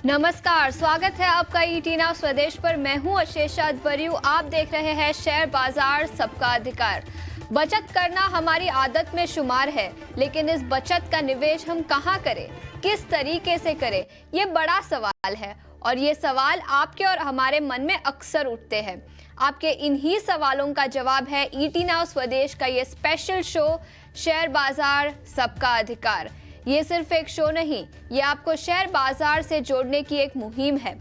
नमस्कार, स्वागत है आपका ईटी नाउ स्वदेश पर। मैं हूं अशेषा बरियू। आप देख रहे हैं शेयर बाजार सबका अधिकार। बचत करना हमारी आदत में शुमार है, लेकिन इस बचत का निवेश हम कहां करें, किस तरीके से करें, ये बड़ा सवाल है। और ये सवाल आपके और हमारे मन में अक्सर उठते हैं। आपके इन्हीं सवालों का जवाब है ईटी नाउ स्वदेश का ये स्पेशल शो शेयर बाजार सबका अधिकार। ये सिर्फ एक शो नहीं, ये आपको शेयर बाजार से जोड़ने की एक मुहिम है।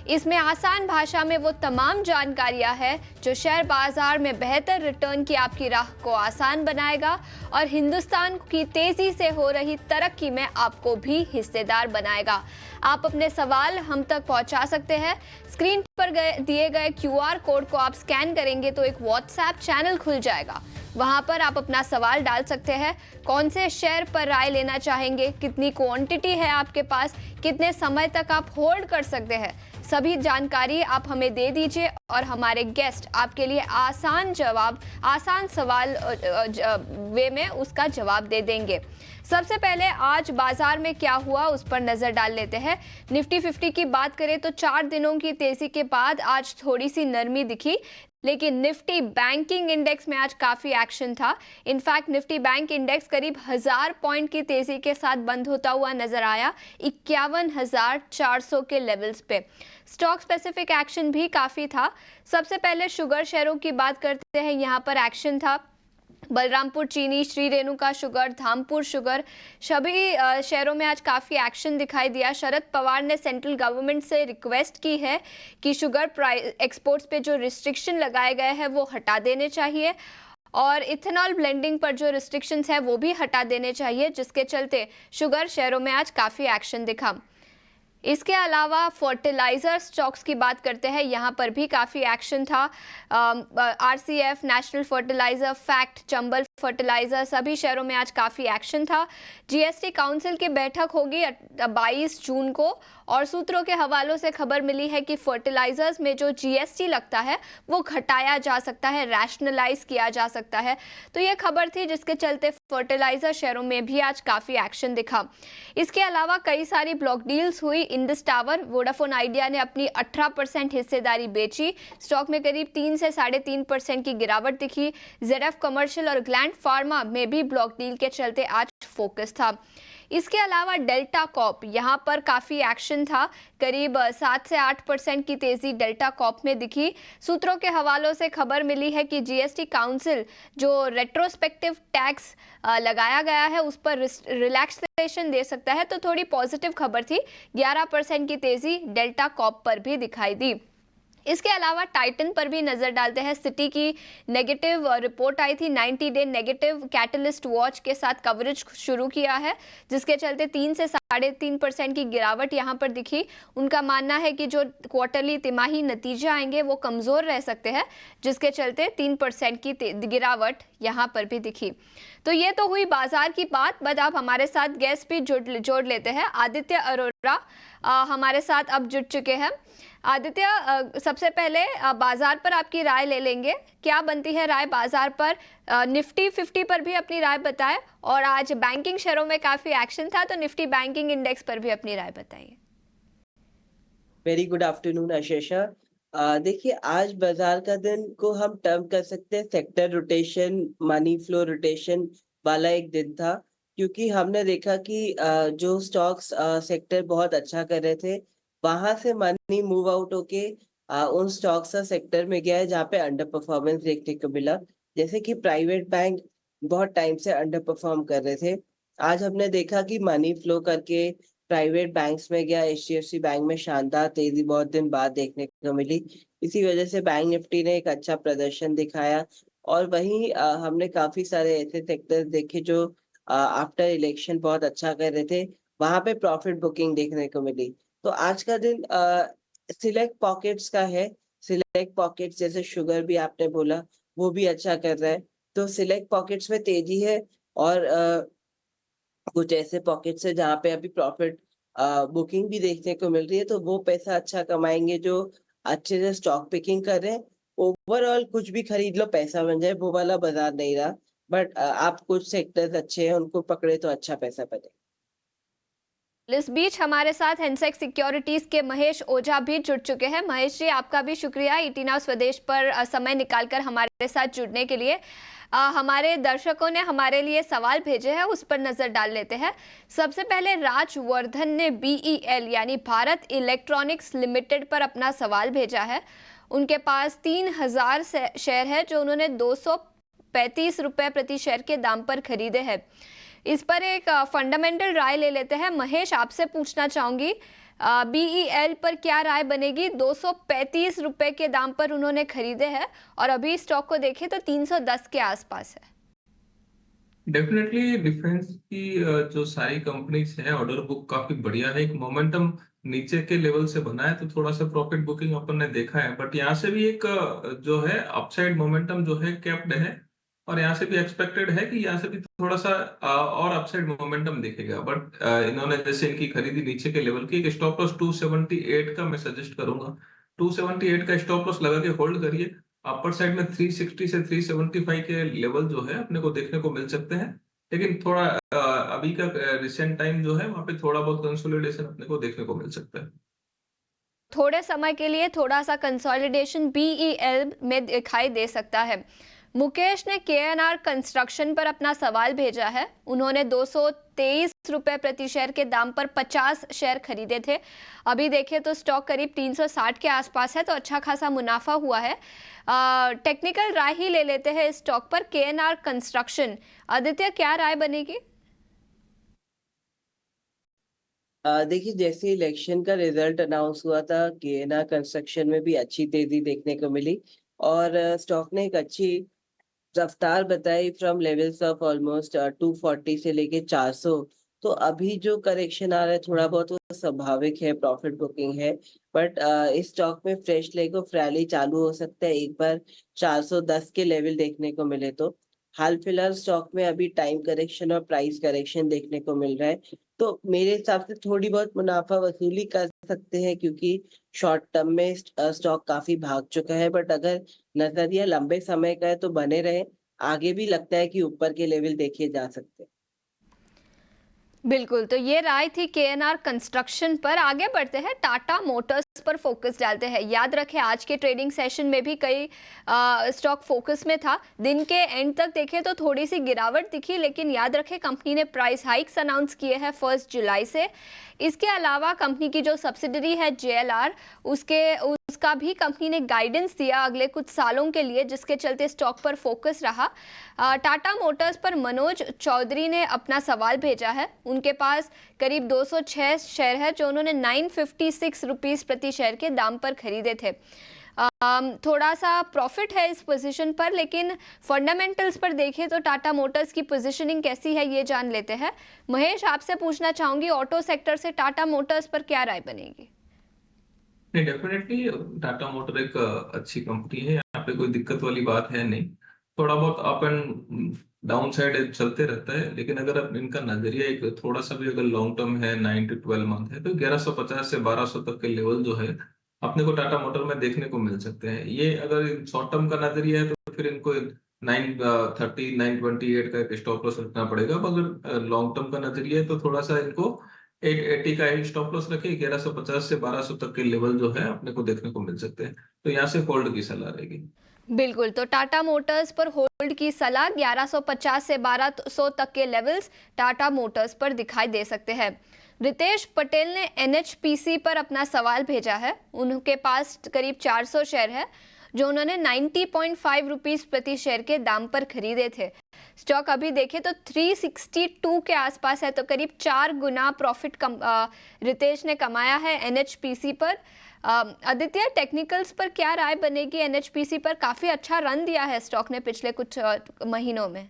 इसमें आसान भाषा में वो तमाम जानकारियां हैं जो शेयर बाजार में बेहतर रिटर्न की आपकी राह को आसान बनाएगा और हिंदुस्तान की तेजी से हो रही तरक्की में आपको भी हिस्सेदार बनाएगा। आप अपने सवाल हम तक पहुंचा सकते हैं। स्क्रीन पर दिए गए क्यूआर कोड को आप स्कैन करेंगे तो एक व्हाट्सएप चैनल खुल जाएगा। वहां पर आप अपना सवाल डाल सकते हैं। कौन से शेयर पर राय लेना चाहेंगे, कितनी क्वांटिटी है आपके पास, कितने समय तक आप होल्ड कर सकते हैं, सभी जानकारी आप हमें दे दीजिए और हमारे गेस्ट आपके लिए आसान सवाल वे में उसका जवाब दे देंगे। सबसे पहले आज बाजार में क्या हुआ उस पर नजर डाल लेते हैं। निफ्टी 50 की बात करें तो 4 दिनों की तेजी के बाद आज थोड़ी सी नरमी दिखी, लेकिन निफ्टी बैंकिंग इंडेक्स में आज काफी एक्शन था। इनफैक्ट निफ्टी बैंक इंडेक्स करीब 1000 पॉइंट की तेजी के साथ बंद होता हुआ नजर आया 51,400 के लेवल्स पे। स्टॉक स्पेसिफिक एक्शन भी काफी था। सबसे पहले शुगर शेयरों की बात करते हैं। यहाँ पर एक्शन था बलरामपुर चीनी, श्री रेणुका शुगर, धामपुर शुगर, सभी शेयरों में आज काफ़ी एक्शन दिखाई दिया। शरद पवार ने सेंट्रल गवर्नमेंट से रिक्वेस्ट की है कि शुगर प्राइस एक्सपोर्ट्स पे जो रिस्ट्रिक्शन लगाए गए हैं वो हटा देने चाहिए और इथेनॉल ब्लेंडिंग पर जो रिस्ट्रिक्शंस है वो भी हटा देने चाहिए, जिसके चलते शुगर शेयरों में आज काफ़ी एक्शन दिखा। इसके अलावा फर्टिलाइजर स्टॉक्स की बात करते हैं। यहाँ पर भी काफ़ी एक्शन था। RCF, national fertiliser, FACT, Chambal fertiliser, सभी शेयरों में आज काफ़ी एक्शन था। जीएसटी काउंसिल की बैठक होगी 22 जून को और सूत्रों के हवालों से खबर मिली है कि फर्टिलाइजर्स में जो जीएसटी लगता है वो घटाया जा सकता है, रैशनलाइज किया जा सकता है। तो ये खबर थी जिसके चलते फर्टिलाइजर शेयरों में भी आज काफ़ी एक्शन दिखा। इसके अलावा कई सारी ब्लॉक डील्स हुई। इंडस टावर, वोडाफोन आइडिया ने अपनी 18% हिस्सेदारी बेची। स्टॉक में करीब 3 से 3.5% की गिरावट दिखी। जेडएफ कमर्शियल और ग्लैंड फार्मा में भी ब्लॉक डील के चलते आज फोकस था। इसके अलावा डेल्टा कॉप, यहाँ पर काफ़ी एक्शन था। करीब 7 से 8% की तेज़ी डेल्टा कॉप में दिखी। सूत्रों के हवालों से खबर मिली है कि जीएसटी काउंसिल जो रेट्रोस्पेक्टिव टैक्स लगाया गया है उस पर रिलैक्सेशन दे सकता है, तो थोड़ी पॉजिटिव खबर थी। 11% की तेज़ी डेल्टा कॉप पर भी दिखाई दी। इसके अलावा टाइटन पर भी नजर डालते हैं। सिटी की नेगेटिव रिपोर्ट आई थी। 90 डे नेगेटिव कैटलिस्ट वॉच के साथ कवरेज शुरू किया है, जिसके चलते 3 से 3.5% की गिरावट यहां पर दिखी। उनका मानना है कि जो क्वार्टरली तिमाही नतीजे आएंगे वो कमजोर रह सकते हैं, जिसके चलते 3% की गिरावट यहां पर भी दिखी। तो ये तो हुई बाजार की बात। बट आप हमारे साथ गेस्ट भी जोड़ लेते हैं। आदित्य अरोरा हमारे साथ अब जुड़ चुके हैं। आदित्य, सबसे पहले बाजार पर आपकी राय ले लेंगे। क्या बनती है राय बाजार पर? निफ्टी 50 पर भी अपनी राय बताएं और आज बैंकिंग शेयरों में काफी एक्शन था, तो निफ्टी बैंकिंग इंडेक्स पर भी अपनी राय बताइए। Very good afternoon Ashisha. देखिए, आज बाजार का दिन को हम टर्म कर सकते हैं sector rotation, money flow rotation वाला एक दिन था, क्योंकि हमने देखा कि जो स्टॉक्स सेक्टर बहुत अच्छा कर रहे थे, वहां से मनी मूव आउट होके उन स्टॉक्स का सेक्टर में गया है जहाँ पे अंडर परफॉर्मेंस देखने को मिला। जैसे कि प्राइवेट बैंक बहुत टाइम से अंडर परफॉर्म कर रहे थे। आज हमने देखा कि मनी फ्लो करके प्राइवेट बैंक्स में गया। एचडीएफसी बैंक में शानदार तेजी बहुत दिन बाद देखने को मिली। इसी वजह से बैंक निफ्टी ने एक अच्छा प्रदर्शन दिखाया। और वहीं हमने काफी सारे ऐसे सेक्टर्स देखे जो आफ्टर इलेक्शन बहुत अच्छा कर रहे थे, वहां पे प्रॉफिट बुकिंग देखने को मिली। तो आज का दिन सिलेक्ट पॉकेट्स का है। सिलेक्ट पॉकेट्स जैसे शुगर भी आपने बोला, वो भी अच्छा कर रहा है। तो सिलेक्ट पॉकेट्स में तेजी है और कुछ ऐसे पॉकेट्स है जहाँ पे अभी प्रॉफिट बुकिंग भी देखने को मिल रही है, तो वो पैसा अच्छा कमाएँगे जो अच्छे से स्टॉक पिकिंग कर रहे हैं। ओवरऑल कुछ भी खरीद लो पैसा बन जाए, वो वाला बाज़ार नहीं रहा। बट आप कुछ सेक्टर्स अच्छे हैं, उनको पकड़े तो अच्छा पैसा बने। इस बीच हमारे साथ हेंसेक्स सिक्योरिटीज के महेश ओझा भी जुड़ चुके हैं। महेश जी, आपका भी शुक्रिया ईटी नाउ स्वदेश पर समय निकालकर हमारे साथ जुड़ने के लिए। हमारे दर्शकों ने हमारे लिए सवाल भेजे हैं, उस पर नजर डाल लेते हैं। सबसे पहले राजवर्धन ने BEL यानी भारत इलेक्ट्रॉनिक्स लिमिटेड पर अपना सवाल भेजा है। उनके पास 3000 शेयर है जो उन्होंने 235 रुपए प्रति शेयर के दाम पर खरीदे हैं। इस पर एक फंडामेंटल राय ले लेते हैं। महेश, आपसे पूछना चाहूंगी, BEL पर क्या राय बनेगी? 235 रुपए के दाम पर उन्होंने खरीदे हैं और अभी स्टॉक को देखें तो 310 के आसपास है। डेफिनेटली डिफेंस की जो सारी कंपनीज है, ऑर्डर बुक काफी बढ़िया है। एक मोमेंटम नीचे के लेवल से बना है तो थोड़ा सा प्रॉफिट बुकिंग अपन ने देखा है, बट यहाँ से भी एक जो है अपसाइड मोमेंटम जो है कैप्ड है, और यहाँ से भी एक्सपेक्टेड है कि यहाँ से भी थोड़ा सा और अपसाइड मोमेंटम दिखेगा। बट इन्होंने जैसे इनकी खरीदी नीचे के लेवल की, एक स्टॉप लॉस 278 का मैं सजेस्ट करूंगा। 278 का स्टॉप लॉस लगा के होल्ड करिए। अपर साइड में 360 से 375 के लेवल जो है अपने को देखने को मिल सकते हैं, लेकिन थोड़ा अभी का रिसेंट टाइम जो है वहां पे थोड़ा बहुत कंसोलिडेशन अपने को देखने को मिल सकता है। थोड़े समय के लिए थोड़ा सा कंसोलिडेशन BEL में दिखाई दे सकता है। मुकेश ने KNR कंस्ट्रक्शन पर अपना सवाल भेजा है। उन्होंने 223 रुपए प्रति शेयर के दाम पर 50 शेयर खरीदे थे। अभी देखें तो स्टॉक करीब 360 के आसपास है, तो अच्छा खासा मुनाफा हुआ है। टेक्निकल राय ही ले लेते हैं इस स्टॉक पर, KNR कंस्ट्रक्शन। आदित्य, क्या राय बनेगी? देखिए, जैसे इलेक्शन का रिजल्ट अनाउंस हुआ था, केएनआर कंस्ट्रक्शन में भी अच्छी तेजी देखने को मिली और स्टॉक ने एक अच्छी रफ्तार बताई फ्रॉम लेवल्स ऑफ ऑलमोस्ट 240 से लेके 400। तो अभी जो करेक्शन आ रहा है थोड़ा बहुत वो स्वाभाविक है, प्रॉफिट बुकिंग है। बट इस स्टॉक में फ्रेश लेग ऑफ रैली चालू हो सकता है एक बार 410 के लेवल देखने को मिले तो। हाल फिलहाल स्टॉक में अभी टाइम करेक्शन और प्राइस करेक्शन देखने को मिल रहा है, तो मेरे हिसाब से थोड़ी बहुत मुनाफा वसूली कर सकते हैं, क्योंकि शॉर्ट टर्म में स्टॉक काफी भाग चुका है। बट अगर नजरिया लंबे समय का है तो बने रहे, आगे भी लगता है कि ऊपर के लेवल देखे जा सकते हैं। बिल्कुल, तो ये राय थी KNR कंस्ट्रक्शन पर। आगे बढ़ते हैं, टाटा मोटर्स पर फोकस डालते हैं। याद रखें, आज के ट्रेडिंग सेशन में भी कई स्टॉक फोकस में था। दिन के एंड तक देखें तो थोड़ी सी गिरावट दिखी, लेकिन याद रखें कंपनी ने प्राइस हाइक्स अनाउंस किए हैं 1 जुलाई से। इसके अलावा कंपनी की जो सब्सिडरी है JLR, उसका भी कंपनी ने गाइडेंस दिया अगले कुछ सालों के लिए, जिसके चलते स्टॉक पर फोकस रहा। टाटा मोटर्स पर मनोज चौधरी ने अपना सवाल भेजा है। उनके पास करीब 206 शेयर है जो उन्होंने 956 रुपीस प्रति शेयर के दाम पर खरीदे थे। थोड़ा सा प्रॉफिट है इस पोजीशन पर, लेकिन फंडामेंटल्स पर देखें तो टाटा मोटर्स की पोजीशनिंग कैसी है ये जान लेते हैं। महेश, आपसे पूछना चाहूंगी, ऑटो सेक्टर से टाटा मोटर्स पर क्या राय बनेगी? नहीं, डेफिनेटली टाटा मोटर एक अच्छी कंपनी है, यहाँ पे कोई दिक्कत वाली बात है नहीं। थोड़ा बहुत अप एंड डाउन साइड चलते रहता है, लेकिन अगर अब इनका नजरिया एक थोड़ा सा भी अगर लॉन्ग टर्म है, 9 to 12 मंथ है, तो 1150 से 1200 तक के लेवल जो है अपने को टाटा मोटर में देखने को मिल सकते हैं। ये अगर शॉर्ट टर्म का नजरिया है तो फिर इनको 930 928 का एक स्टॉप लॉस रखना पड़ेगा। अगर लॉन्ग टर्म का नजरिया है तो थोड़ा सा इनको 880 का एक स्टॉप लॉस रखे, 1150 से 1200 तक के लेवल जो है अपने को देखने को मिल सकते हैं, तो यहाँ से होल्ड की सलाह रहेगी। बिल्कुल, तो टाटा मोटर्स पर होल्ड की सलाह। 1150 से 1200 तक के लेवल्स टाटा मोटर्स पर दिखाई दे सकते हैं। रितेश पटेल ने NHPC पर अपना सवाल भेजा है। उनके पास करीब 400 शेयर है जो उन्होंने 90.5 रुपीस प्रति शेयर के दाम पर खरीदे थे। स्टॉक अभी देखें तो 362 के आसपास है, तो करीब 4 गुना प्रॉफिट रितेश ने कमाया है NHPC पर। आदित्य, टेक्निकल्स पर क्या राय बनेगी? NHPC पर काफी अच्छा रन दिया है स्टॉक ने पिछले कुछ महीनों में।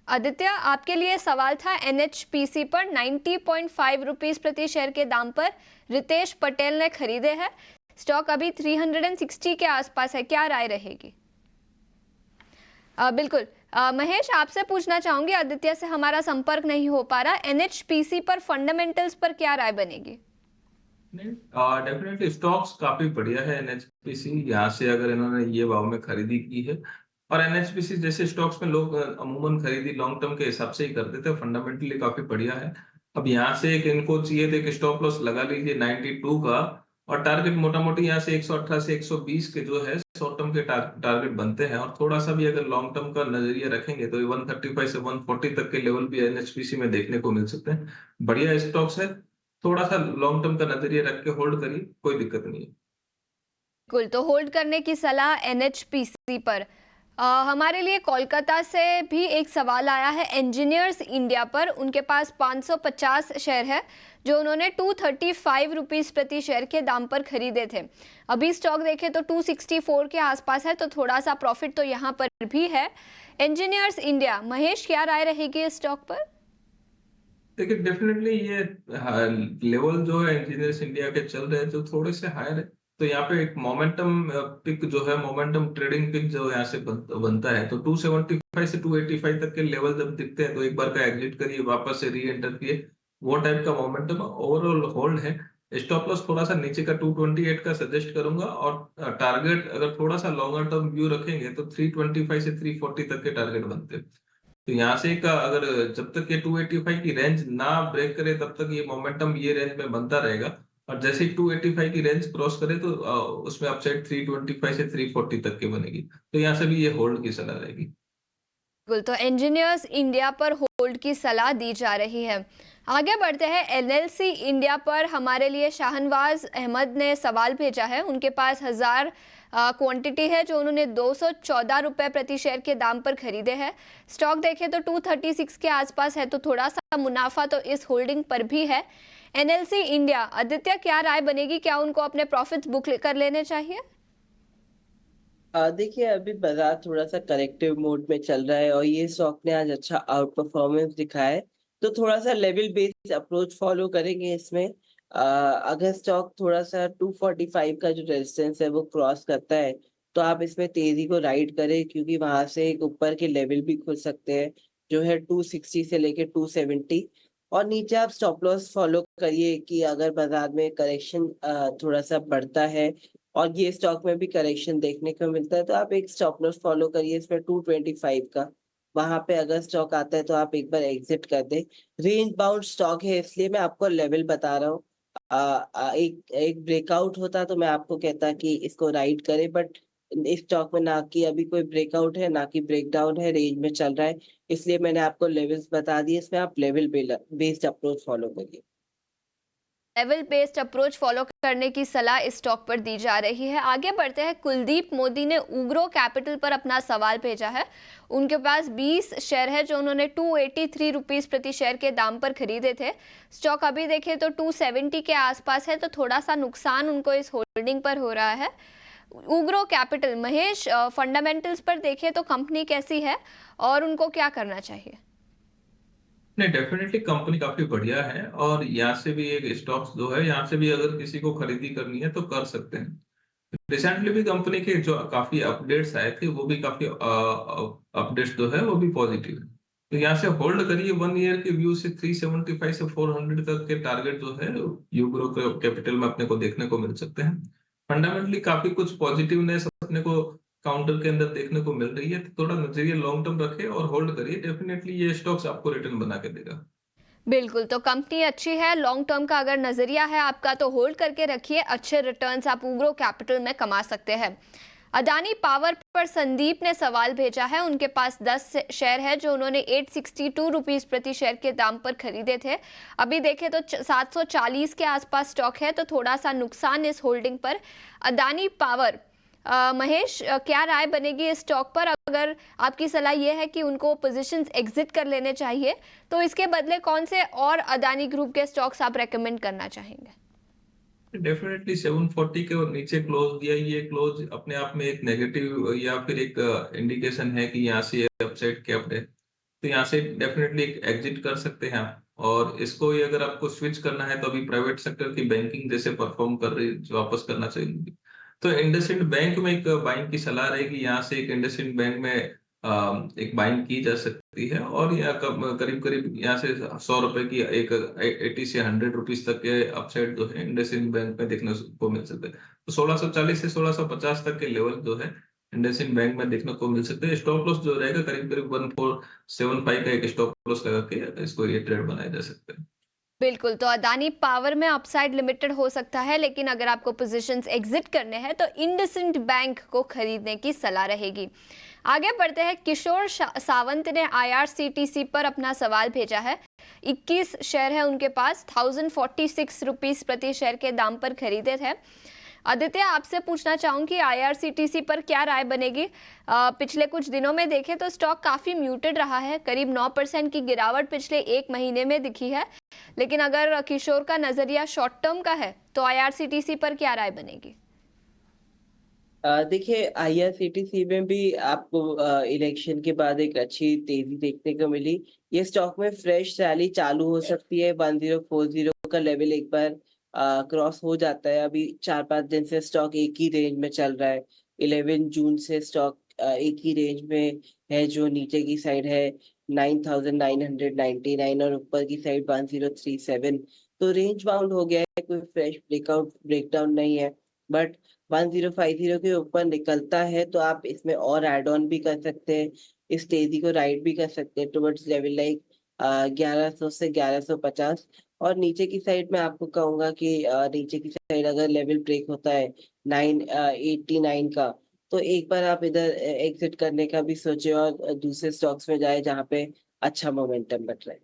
आदित्य, आपके लिए सवाल था NHPC पर 90.5 रुपीस प्रति शेयर के दाम पर रितेश पटेल ने खरीदे हैं। स्टॉक अभी 360 के आसपास है, क्या राय रहेगी? बिल्कुल, महेश, आपसे पूछना चाहूंगी, आदित्य से हमारा संपर्क नहीं हो पा रहा। NHPC पर फंडामेंटल्स पर क्या राय बनेगी? नहीं, डेफिनेटली स्टॉक्स काफी बढ़िया है एनएचपीसी। यहाँ से अगर इन्होंने ये भाव में खरीदी की है, और एनएचपीसी जैसे स्टॉक्स में लोग अमूमन खरीदी लॉन्ग टर्म के हिसाब से ही करते थे, फंडामेंटली काफी बढ़िया है। अब यहाँ से एक इनको चाहिए थे कि स्टॉप लॉस लगा लीजिए 92 का, और टारगेट मोटा मोटी यहाँ से 118 से 120 के जो है शॉर्ट टर्म के टारगेट बनते हैं, और थोड़ा सा भी अगर लॉन्ग टर्म का नजरिया रखेंगे तो 135 से 140 तक के लेवल भी एनएचपीसी में देखने को मिल सकते हैं। बढ़िया स्टॉक्स है, थोड़ा सा लॉन्ग टर्म का नजरिया रख के होल्ड करिए, कोई दिक्कत नहीं है। बिल्कुल, तो होल्ड करने की सलाह एनएचपीसी पर। हमारे लिए कोलकाता से भी एक सवाल आया है इंजीनियर्स इंडिया पर। उनके पास 550 शेयर है जो उन्होंने 235 रुपीज़ प्रति शेयर के दाम पर खरीदे थे। अभी स्टॉक देखें तो 264 के आसपास है, तो थोड़ा सा प्रॉफिट तो यहाँ पर भी है। इंजीनियर्स इंडिया, महेश क्या राय रहेगी इस स्टॉक पर? देखिए डेफिनेटली ये लेवल जो है इंजीनियर्स इंडिया के चल रहे हैं जो थोड़े से हायर है, तो यहाँ पे एक मोमेंटम पिक जो है, मोमेंटम ट्रेडिंग पिक जो यहाँ से बनता है, तो 275 से 285 तक के लेवल जब दिखते हैं तो एक बार का एग्जिट करिए, वापस से री एंटर किए, वो टाइप का मोमेंटम ओवरऑल होल्ड है। स्टॉप लॉस थोड़ा सा नीचे का 228 का सजेस्ट करूंगा, और टारगेट अगर थोड़ा सा लॉन्गर टर्म व्यू रखेंगे तो 325 से 340 तक के टारगेट बनते हैं। तो यहाँ से का अगर जब तक ये 285 की रेंज ना ब्रेक करे तब तक ये मोमेंटम ये रेंज में बनता रहेगा, और जैसे ही 285 की रेंज क्रॉस करे तो उसमें अपसाइड 325 से 340 तक की बनेगी, तो यहाँ से भी ये होल्ड की सलाह रहेगी। बिल्कुल, तो इंजीनियर्स इंडिया पर होल्ड की सलाह दी जा रही है। आगे बढ़ते हैं एनएलसी इंडिया पर। हमारे लिए शाहनवाज अहमद ने सवाल भेजा है। उनके पास 1000 क्वांटिटी है जो उन्होंने 214 रुपए प्रति शेयर के दाम पर खरीदे हैं। स्टॉक देखें तो 236 के आसपास है, तो थोड़ा सा मुनाफा तो इस होल्डिंग पर भी है। एनएलसी इंडिया, आदित्य क्या राय बनेगी? क्या उनको अपने प्रॉफिट्स बुक कर लेने चाहिए? देखिए अभी बाजार थोड़ा सा करेक्टिव मोड में चल रहा है और ये स्टॉक ने आज अच्छा आउट परफॉर्मेंस दिखाया है, तो थोड़ा सा लेवल बेस्ड अप्रोच फॉलो करेंगे इसमें। अगर स्टॉक थोड़ा सा 245 का जो रेजिस्टेंस है वो क्रॉस करता है तो आप इसमें तेजी को राइड करें, क्योंकि वहां से एक ऊपर के लेवल भी खुल सकते हैं जो है 260 से लेके 270, और नीचे आप स्टॉप लॉस फॉलो करिए कि अगर बाजार में करेक्शन थोड़ा सा बढ़ता है और ये स्टॉक में भी करेक्शन देखने को मिलता है तो आप एक स्टॉप लॉस फॉलो करिए इसमें 225 का। वहां पे अगर स्टॉक आता है तो आप एक बार एग्जिट कर दें। रेंज बाउंड स्टॉक है इसलिए मैं आपको लेवल बता रहा हूँ। एक एक ब्रेकआउट होता तो मैं आपको कहता कि इसको राइड करें, बट इस स्टॉक में ना कि अभी कोई ब्रेकआउट है ना कि ब्रेकडाउन है, रेंज में चल रहा है, इसलिए मैंने आपको लेवल्स बता दिए। इसमें आप लेवल बेस्ड अप्रोच फॉलो करिए। लेवल बेस्ड अप्रोच फॉलो करने की सलाह इस स्टॉक पर दी जा रही है। आगे बढ़ते हैं, कुलदीप मोदी ने उग्रो कैपिटल पर अपना सवाल भेजा है। उनके पास 20 शेयर है जो उन्होंने 283 रुपीज़ प्रति शेयर के दाम पर खरीदे थे। स्टॉक अभी देखें तो 270 के आसपास है, तो थोड़ा सा नुकसान उनको इस होल्डिंग पर हो रहा है। उग्रो कैपिटल, महेश, फंडामेंटल्स पर देखें तो कंपनी कैसी है और उनको क्या करना चाहिए? नहीं, डेफिनेटली कंपनी काफी बढ़िया है, और यहाँ से भी एक स्टॉक्स जो है, यहाँ से भी अगर किसी को खरीदी करनी है तो कर सकते हैं। रिसेंटली भी कंपनी के जो काफी अपडेट्स आए थे वो भी काफी अपडेट्स जो है वो भी पॉजिटिव है, तो यहाँ से होल्ड करिए। 1 ईयर के व्यू से 375 से 400 तक के टारगेट जो है यूग्रो कैपिटल में अपने को देखने को मिल सकते हैं। फंडामेंटली काफी कुछ पॉजिटिवनेस अपने को काउंटर के अंदर देखने को मिल रही है, तो थोड़ा नजरिए लॉन्ग टर्म रखे और होल्ड करिए, डेफिनेटली ये स्टॉक्स आपको रिटर्न बना के देगा। बिल्कुल, तो कंपनी अच्छी है, लॉन्ग टर्म का अगर नज़रिया है आपका तो होल्ड करके रखिए, अच्छे रिटर्न्स आप उग्रो कैपिटल में कमा सकते हैं। अदानी पावर पर संदीप ने सवाल भेजा है। उनके पास 10 शेयर है जो उन्होंने 862 रुपीज़ प्रति शेयर के दाम पर खरीदे थे। अभी देखें तो 740 के आसपास स्टॉक है, तो थोड़ा सा नुकसान इस होल्डिंग पर। अदानी पावर, महेश, क्या राय बनेगी इस स्टॉक पर? अगर आपकी सलाह यह है कि उनको पोजीशंस एग्जिट कर लेने चाहिए, तो इसके बदले कौन से और अदानी ग्रुप के स्टॉक्स आप रेकमेंड करना चाहेंगे? डेफिनेटली 740 के और नीचे क्लोज दिया, ये क्लोज अपने आप में एक नेगेटिव या फिर एक इंडिकेशन है कि यहाँ से अपसाइड कैप्ड है, तो यहाँ से डेफिनेटली एक एग्जिट कर सकते हैं आप। और इसको ये अगर आपको स्विच करना है तो अभी प्राइवेट सेक्टर की बैंकिंग जैसे परफॉर्म कर रही है, जो वापस करना चाहिए, तो इंडसइंड बैंक में एक बाइंग की सलाह रहेगी। यहाँ से एक इंडसइंड बैंक में एक बाइंग की जा सकती है और यहाँ करीब-करीब यहाँ से ₹100 की एक 80 से 100 रुपीज़ तक के अपसाइड जो है इंडसइंड बैंक में देखने को मिल सकते हैं। तो 1640 से 1650 तक के लेवल जो है इंडसइंड बैंक में देखने को मिल सकते हैं। स्टॉप लॉस जो रहेगा करीब-करीब 1475 का एक स्टॉप लॉस लगा के इसको ये ट्रेड बनाया जा सकता है। बिल्कुल, तो अदानी पावर में अपसाइड लिमिटेड हो सकता है, लेकिन अगर आपको पोजीशंस एग्जिट करने हैं तो इंडसइंड बैंक को खरीदने की सलाह रहेगी। आगे बढ़ते हैं। किशोर सावंत ने IRCTC पर अपना सवाल भेजा है। 21 शेयर है उनके पास, 1046 रुपीस प्रति शेयर के दाम पर खरीदे थे। आदित्य, आपसे पूछना चाहूंगी IRCTC पर क्या राय बनेगी? पिछले कुछ दिनों में देखें तो स्टॉक काफी म्यूटेड रहा है, करीब 9% की गिरावट पिछले एक महीने में दिखी है। लेकिन अगर किशोर का नजरिया शॉर्ट टर्म का है तो IRCTC पर क्या राय बनेगी? देखिए IRCTC में भी आपको इलेक्शन के बाद एक अच्छी तेजी देखने को मिली। ये स्टॉक में फ्रेश रैली चालू हो सकती है। 1040 का लेवल एक बार क्रॉस हो जाता है। अभी 4-5 दिन से स्टॉक एक ही रेंज में चल रहा है। 11 जून से स्टॉक एक ही रेंज में है, जो नीचे की साइड है 9999 और ऊपर की साइड 1037। तो रेंज बाउंड हो गया है, कोई फ्रेश ब्रेकडाउन नहीं है। बट 1050 के ऊपर निकलता है तो आप इसमें और ऐड ऑन भी कर सकते हैं। इस तेजी को राइड भी कर सकते हैं टुवर्ड्स लेवल लाइक 1100 से 1150। और नीचे की साइड में आपको कहूंगा कि नीचे की साइड अगर लेवल ब्रेक होता है 989 का, तो एक बार आप इधर एग्जिट करने का भी सोचे और दूसरे स्टॉक्स में जाए जहाँ पे अच्छा मोमेंटम बन रहा है।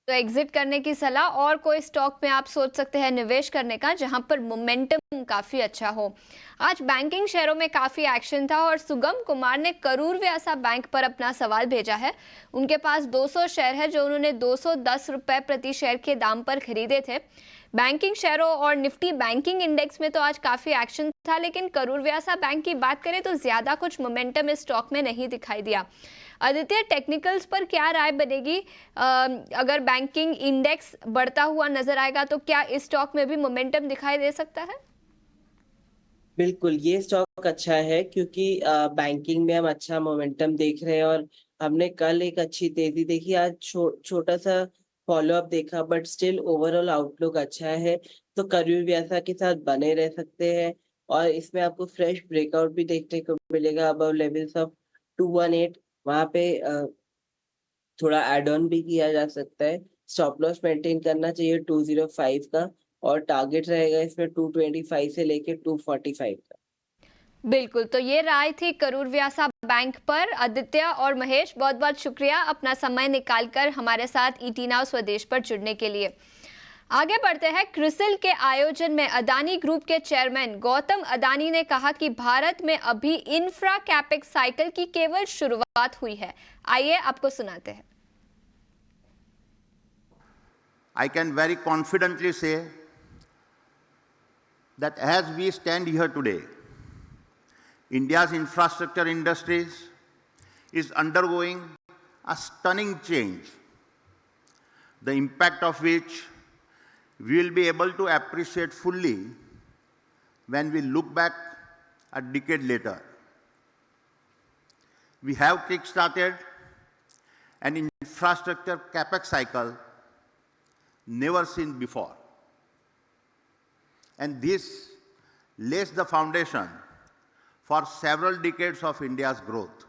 तो एग्जिट करने की सलाह, और कोई स्टॉक में आप सोच सकते हैं निवेश करने का जहां पर मोमेंटम काफी अच्छा हो। आज बैंकिंग शेयरों में काफी एक्शन था और सुगम कुमार ने करूर व्यासा बैंक पर अपना सवाल भेजा है। उनके पास 200 शेयर है जो उन्होंने 210 रुपए प्रति शेयर के दाम पर खरीदे थे। बैंकिंग शेयरों और निफ्टी बैंकिंग इंडेक्स में तो आज काफी एक्शन था, लेकिन करूर व्यासा बैंक की बात करें तो ज्यादा कुछ मोमेंटम इस स्टॉक में नहीं दिखाई दिया। आदित्य, टेक्निकल्स पर क्या राय बनेगी? अगर बैंकिंग इंडेक्स बढ़ता हुआ नजर आएगा तो क्या इस स्टॉक में भी मोमेंटम दिखाई दे सकता है? बिल्कुल, ये स्टॉक अच्छा है क्योंकि बैंकिंग में हम अच्छा मोमेंटम देख रहे हैं और हमने कल एक अच्छी तेजी देखी। आज छोटा सा फॉलो अप देखा, बट स्टिल ओवरऑल आउटलुक अच्छा है। तो करूर व्यासा के साथ बने रह सकते हैं और इसमें आपको फ्रेश ब्रेकआउट भी देखने को मिलेगा अबव लेवल्स ऑफ 218। वहां पे थोड़ा एड ऑन भी किया जा सकता है। स्टॉप लॉस मेंटेन करना चाहिए 205 का, और टारगेट रहेगा इसमें 225 से लेके 245 का। बिल्कुल, तो ये राय थी करूर व्यासा बैंक पर। आदित्य और महेश, बहुत बहुत शुक्रिया अपना समय निकालकर हमारे साथ ईटी नाउ स्वदेश पर जुड़ने के लिए। आगे बढ़ते हैं। क्रिसिल के आयोजन में अदानी ग्रुप के चेयरमैन गौतम अदानी ने कहा कि भारत में अभी इंफ्रा कैपेक्स साइकिल की केवल शुरुआत हुई है। आइए आपको सुनाते हैं। I can very confidently say that as we stand here today, India's infrastructure industries is undergoing a stunning change, the impact of which we will be able to appreciate fully when we look back a decade later. We have kick-started an infrastructure capex cycle never seen before. And this lays the foundation for several decades of India's growth.